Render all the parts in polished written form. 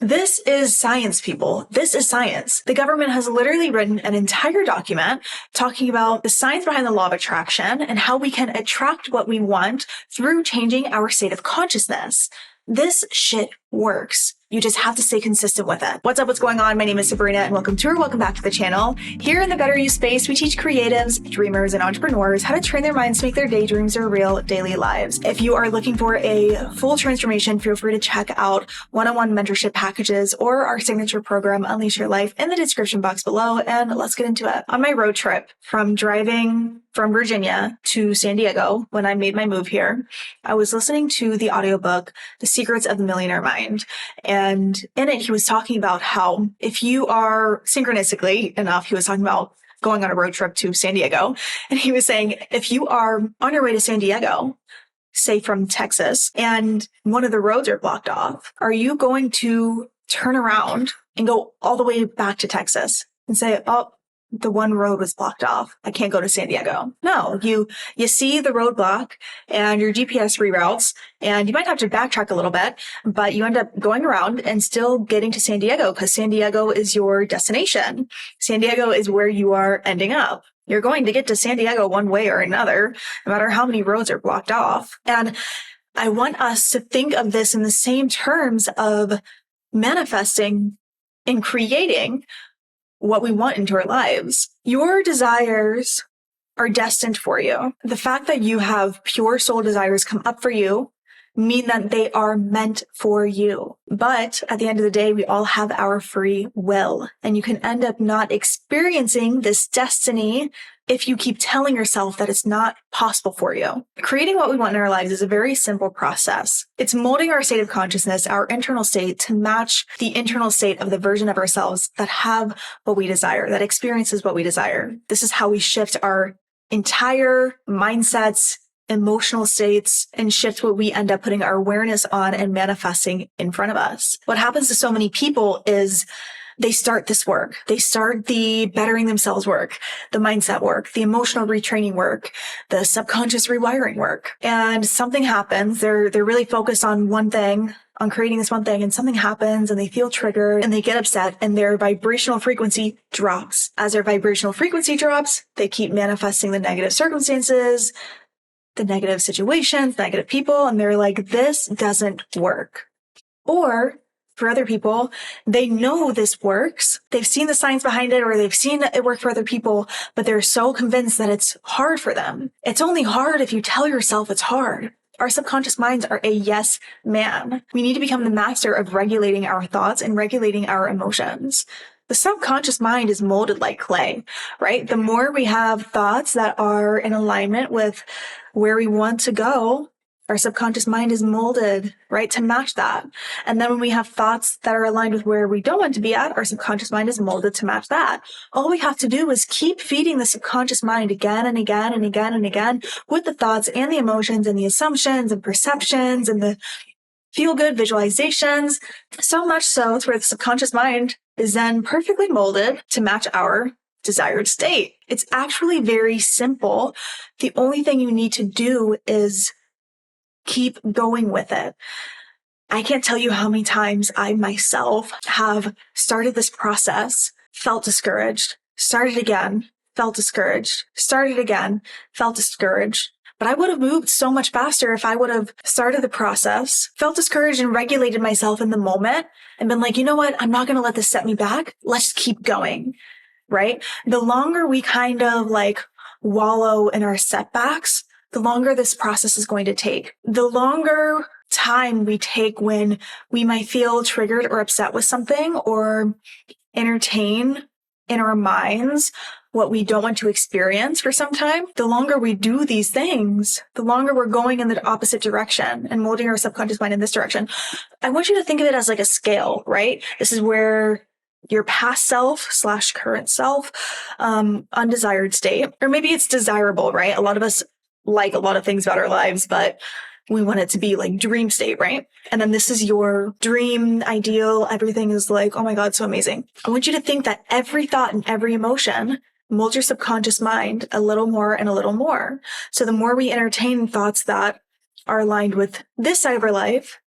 This is science, people. This is science. The government has literally written an entire document talking about the science behind the law of attraction and how we can attract what we want through changing our state of consciousness. This shit works. You just have to stay consistent with it. What's up? What's going on? My name is Sabrina and welcome back to the channel. Here in the Better You space, we teach creatives, dreamers, and entrepreneurs how to train their minds to make their daydreams their real daily lives. If you are looking for a full transformation, feel free to check out one-on-one mentorship packages or our signature program, Unleash Your Life, in the description box below. And let's get into it. On my road trip from driving from Virginia to San Diego, when I made my move here, I was listening to the audiobook, The Secrets of the Millionaire Mind. And in it, he was talking about how if you are synchronistically enough, he was talking about going on a road trip to San Diego. And he was saying, if you are on your way to San Diego, say from Texas, and one of the roads are blocked off, are you going to turn around and go all the way back to Texas and say, oh, the one road was blocked off, I can't go to San Diego? No, you see the roadblock and your GPS reroutes, and you might have to backtrack a little bit, but you end up going around and still getting to San Diego because San Diego is your destination. San Diego is where you are ending up. You're going to get to San Diego one way or another, no matter how many roads are blocked off. And I want us to think of this in the same terms of manifesting and creating what we want into our lives. Your desires are destined for you. The fact that you have pure soul desires come up for you mean that they are meant for you. But at the end of the day, we all have our free will, and you can end up not experiencing this destiny if you keep telling yourself that it's not possible for you. Creating what we want in our lives is a very simple process. It's molding our state of consciousness, our internal state, to match the internal state of the version of ourselves that have what we desire, that experiences what we desire. This is how we shift our entire mindsets, emotional states, and shift what we end up putting our awareness on and manifesting in front of us. What happens to so many people is they start this work. They start the bettering themselves work, the mindset work, the emotional retraining work, the subconscious rewiring work. And something happens. They're really focused on one thing, on creating this one thing, and something happens and they feel triggered and they get upset and their vibrational frequency drops. As their vibrational frequency drops, they keep manifesting the negative circumstances, the negative situations, negative people, and they're like, this doesn't work. Or for other people, they know this works. They've seen the science behind it, or they've seen it work for other people, but they're so convinced that it's hard for them. It's only hard if you tell yourself it's hard. Our subconscious minds are a yes man. We need to become the master of regulating our thoughts and regulating our emotions. The subconscious mind is molded like clay, right? The more we have thoughts that are in alignment with where we want to go, our subconscious mind is molded, right, to match that. And then when we have thoughts that are aligned with where we don't want to be at, our subconscious mind is molded to match that. All we have to do is keep feeding the subconscious mind again and again and again and again with the thoughts and the emotions and the assumptions and perceptions and the feel-good visualizations, so much so to where the subconscious mind is then perfectly molded to match our desired state. It's actually very simple. The only thing you need to do is keep going with it. I can't tell you how many times I myself have started this process, felt discouraged, started again, felt discouraged, started again, felt discouraged. But I would have moved so much faster if I would have started the process, felt discouraged and regulated myself in the moment and been like, you know what? I'm not going to let this set me back. Let's keep going, right? The longer we kind of like wallow in our setbacks, the longer this process is going to take. The longer time we take when we might feel triggered or upset with something or entertain in our minds what we don't want to experience for some time, the longer we do these things, the longer we're going in the opposite direction and molding our subconscious mind in this direction. I want you to think of it as like a scale, right? This is where your past self / current self, undesired state, or maybe it's desirable, right? A lot of us like a lot of things about our lives, but we want it to be like dream state, right? And then this is your dream ideal. Everything is like, oh my God, so amazing. I want you to think that every thought and every emotion molds your subconscious mind a little more and a little more. So the more we entertain thoughts that are aligned with this side of our life,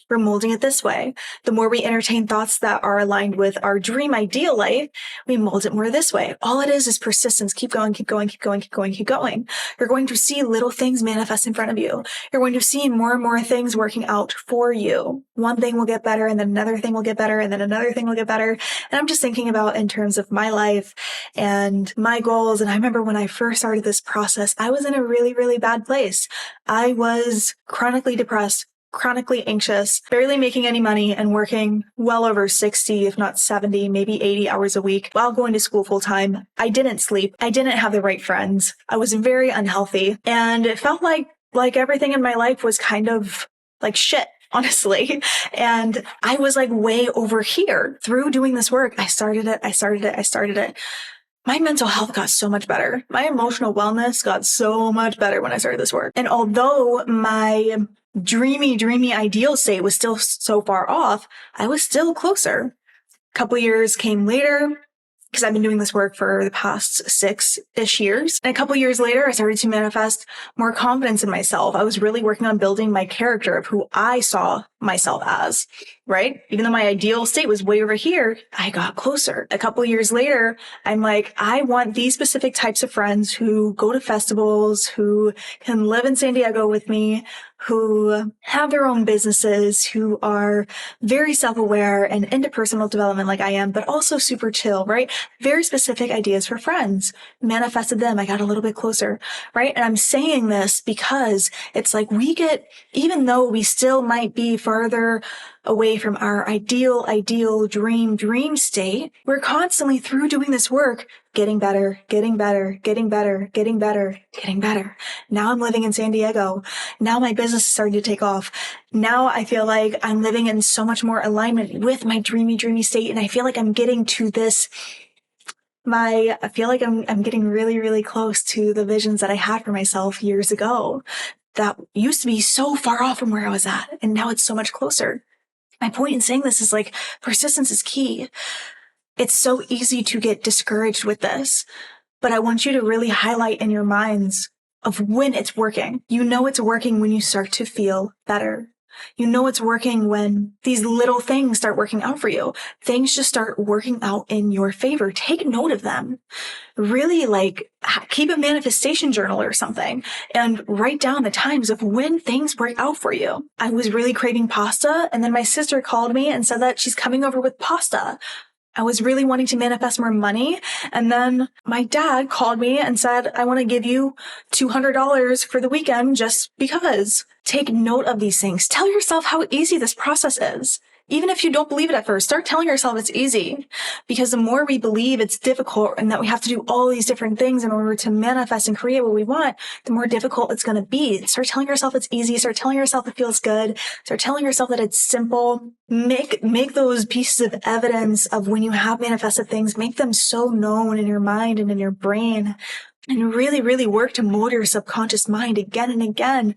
we're molding it this way. The more we entertain thoughts that are aligned with our dream ideal life, we mold it more this way. All it is persistence. Keep going, keep going, keep going, keep going, keep going. You're going to see little things manifest in front of you. You're going to see more and more things working out for you. One thing will get better, and then another thing will get better, and then another thing will get better. And I'm just thinking about in terms of my life and my goals. And I remember when I first started this process, I was in a really, really bad place. I was chronically depressed, chronically anxious, barely making any money, and working well over 60, if not 70, maybe 80 hours a week while going to school full time. I didn't sleep. I didn't have the right friends. I was very unhealthy. And it felt like everything in my life was kind of like shit, honestly. And I was like way over here. Through doing this work, I started it. My mental health got so much better. My emotional wellness got so much better when I started this work. And although my dreamy ideal state was still so far off, I was still closer. A couple years came later, because I've been doing this work for the past 6-ish years. And a couple years later, I started to manifest more confidence in myself. I was really working on building my character of who I saw myself as, right? Even though my ideal state was way over here, I got closer. A couple years later, I'm like, I want these specific types of friends who go to festivals, who can live in San Diego with me, who have their own businesses, who are very self-aware and into personal development like I am, but also super chill, right? Very specific ideas for friends. Manifested them. I got a little bit closer, right? And I'm saying this because it's like even though we still might be farther away from our ideal dream state, we're constantly, through doing this work, getting better. Now I'm living in San Diego. Now my business is starting to take off. Now I feel like I'm living in so much more alignment with my dreamy state. And I feel like I'm getting to this, I feel like I'm getting really, really close to the visions that I had for myself years ago that used to be so far off from where I was at. And now it's so much closer. My point in saying this is like, persistence is key. It's so easy to get discouraged with this, but I want you to really highlight in your minds of when it's working. You know it's working when you start to feel better. You know it's working when these little things start working out for you. Things just start working out in your favor. Take note of them. Really keep a manifestation journal or something and write down the times of when things work out for you. I was really craving pasta, and then my sister called me and said that she's coming over with pasta. I was really wanting to manifest more money. And then my dad called me and said, I want to give you $200 for the weekend just because. Take note of these things. Tell yourself how easy this process is. Even if you don't believe it at first, start telling yourself it's easy. Because the more we believe it's difficult and that we have to do all these different things in order to manifest and create what we want, the more difficult it's going to be. Start telling yourself it's easy. Start telling yourself it feels good. Start telling yourself that it's simple. Make those pieces of evidence of when you have manifested things, make them so known in your mind and in your brain. And really, really work to mold your subconscious mind again and again,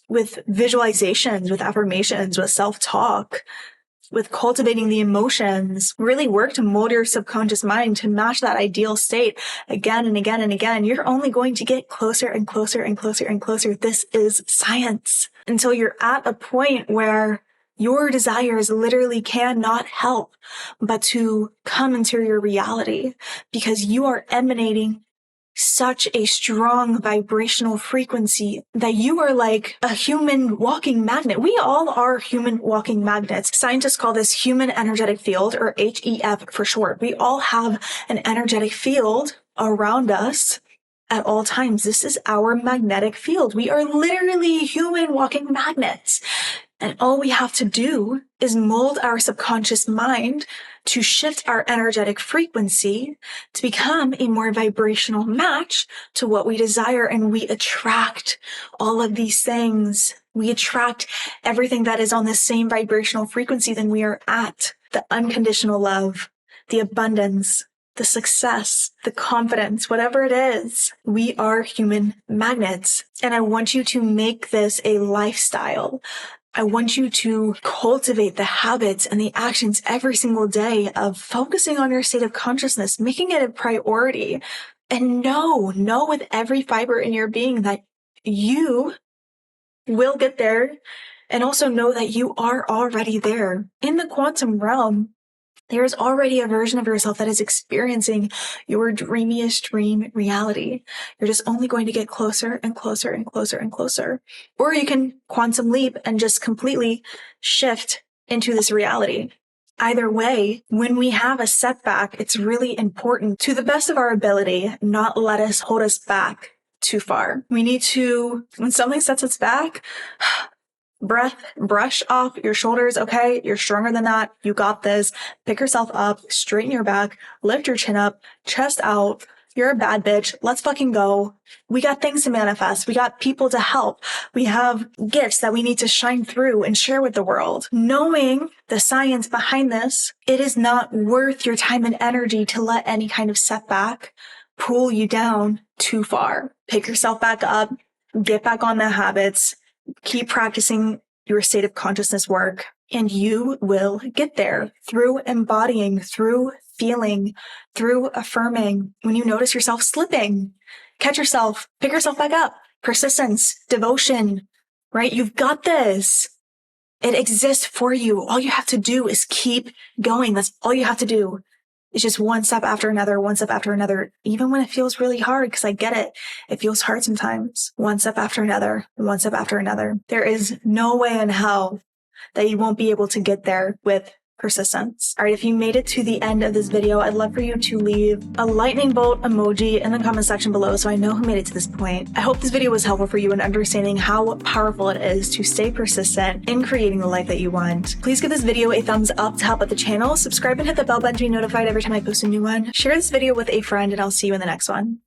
with visualizations, with affirmations, with self-talk, with cultivating the emotions. Really work to mold your subconscious mind to match that ideal state again and again and again. You're only going to get closer and closer and closer and closer. This is science. Until you're at a point where your desires literally cannot help but to come into your reality, because you are emanating such a strong vibrational frequency that you are like a human walking magnet. We all are human walking magnets. Scientists call this human energetic field, or HEF for short. We all have an energetic field around us at all times. This is our magnetic field. We are literally human walking magnets. And all we have to do is mold our subconscious mind to shift our energetic frequency to become a more vibrational match to what we desire. And we attract all of these things. We attract everything that is on the same vibrational frequency than we are at. The unconditional love, the abundance, the success, the confidence, whatever it is. We are human magnets. And I want you to make this a lifestyle. I want you to cultivate the habits and the actions every single day of focusing on your state of consciousness, making it a priority, and know with every fiber in your being that you will get there. And also know that you are already there. In the quantum realm, there is already a version of yourself that is experiencing your dreamiest dream reality. You're just only going to get closer and closer and closer and closer. Or you can quantum leap and just completely shift into this reality. Either way, when we have a setback, it's really important, to the best of our ability, not let us hold us back too far. We need to, when something sets us back, breath, brush off your shoulders. Okay, you're stronger than that. You got this. Pick yourself up, straighten your back, lift your chin up, chest out. You're a bad bitch. Let's fucking go. We got things to manifest. We got people to help. We have gifts that we need to shine through and share with the world. Knowing the science behind this, it is not worth your time and energy to let any kind of setback pull you down too far. Pick yourself back up, get back on the habits, keep practicing your state of consciousness work, and you will get there through embodying, through feeling, through affirming. When you notice yourself slipping, catch yourself, pick yourself back up. Persistence, devotion, right? You've got this. It exists for you. All you have to do is keep going. That's all you have to do. It's just one step after another, one step after another, even when it feels really hard, because I get it. It feels hard sometimes. One step after another, one step after another. There is no way in hell that you won't be able to get there with persistence. All right, if you made it to the end of this video, I'd love for you to leave a lightning bolt emoji in the comment section below so I know who made it to this point. I hope this video was helpful for you in understanding how powerful it is to stay persistent in creating the life that you want. Please give this video a thumbs up to help out the channel, subscribe and hit the bell button to be notified every time I post a new one. Share this video with a friend and I'll see you in the next one.